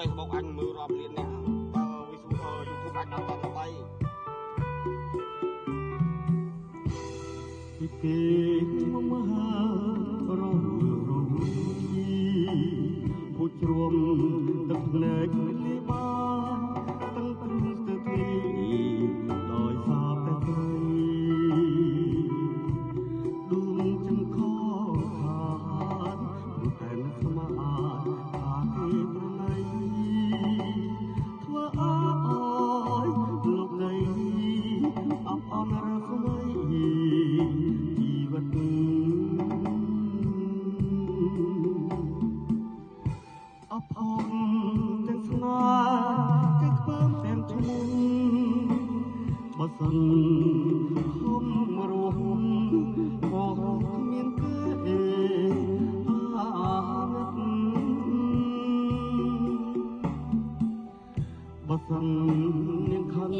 Facebook អញមើលរាប់លានអ្នកបើវាសួរ YouTube អញដល់ដល់3ពីគេមករងผู้ជ្រំទឹកភ្នែកលាបានទាំងព្រឹងស្ទើរទីដោយសារតែព្រៃដួងចង្ខខានព្រោះតែស្មាតថាគេប្រណីធ្វើឲ្យលោកដីអបអរស្មីជីវិតអបអរទាំងស្នេហ៍ទាំងខ្ពើមទាំងឈ្មោះបើសិនហុំរស់ក៏គ្មានគេអាណិតបើសិននាងខំ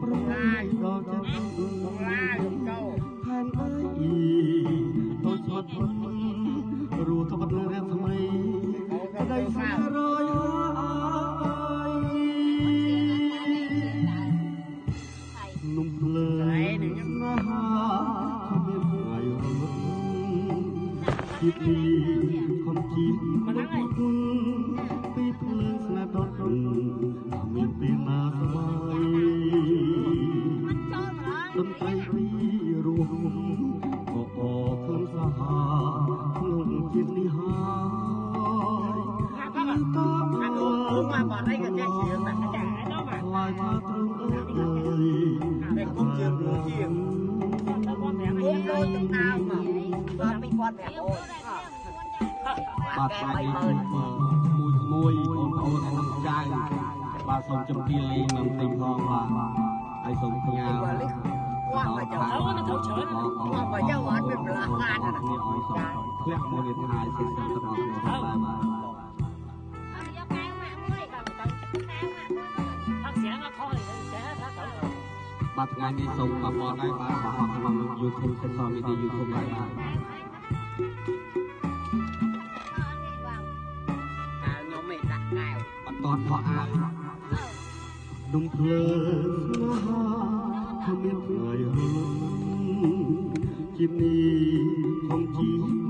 ប្រឡាយដល់ចិត្តឡាយចូលផែនអើយទៅស្មាត់រੂក្បត់រឿងថ្មីក្តីស្នេហ៍រយហើយនំភ្លើងស្នេហាគ្មានថ្ងៃរលត់ជាតិនេះខំជីមិនគុណពីភ្លើងស្នេហ៍ដល់គ្មានពេលណាសប្បាយតន្ត្រីពីរួមក៏អខ្លឹមសាហាក្នុងជាតិនេះហើយតើអានអូមកបាត់អីក៏ចេះជាតែចាដល់មកខ្លាយមកទ្រឹងអើយតែគុំជារួចជាអូនដូចទឹកអាវមកបាទ2500អូនបាទស្វាយមើលមួយបងប្អូននិងចៅបាទសូមជំរាបលេងនឹងទីផងបាទហើយសូមផ្ញើគាត់មកចូលអូនទៅច្រើនគាត់មកចូលអត់មានប្រឡាក់បានណានេះអីសូមធ្លាក់មួយនេះថាសិស្សទាំងអស់គ្នាបាទយកកែវម៉ាក់មួយដល់ទៅកែវម៉ាក់មួយថាស្រាមកខលចេះថាទៅបាទថ្ងៃនេះសូមបងប្អូនដែរបាទបង្ហោះក្នុង YouTube Social Media YouTube ដែរបាទខ្ញុំមិនដាក់កែវបន្តខកអាវដុំភ្លើងស្នេហាគ្មានថ្ងៃរលត់ជាតិនេះខំជី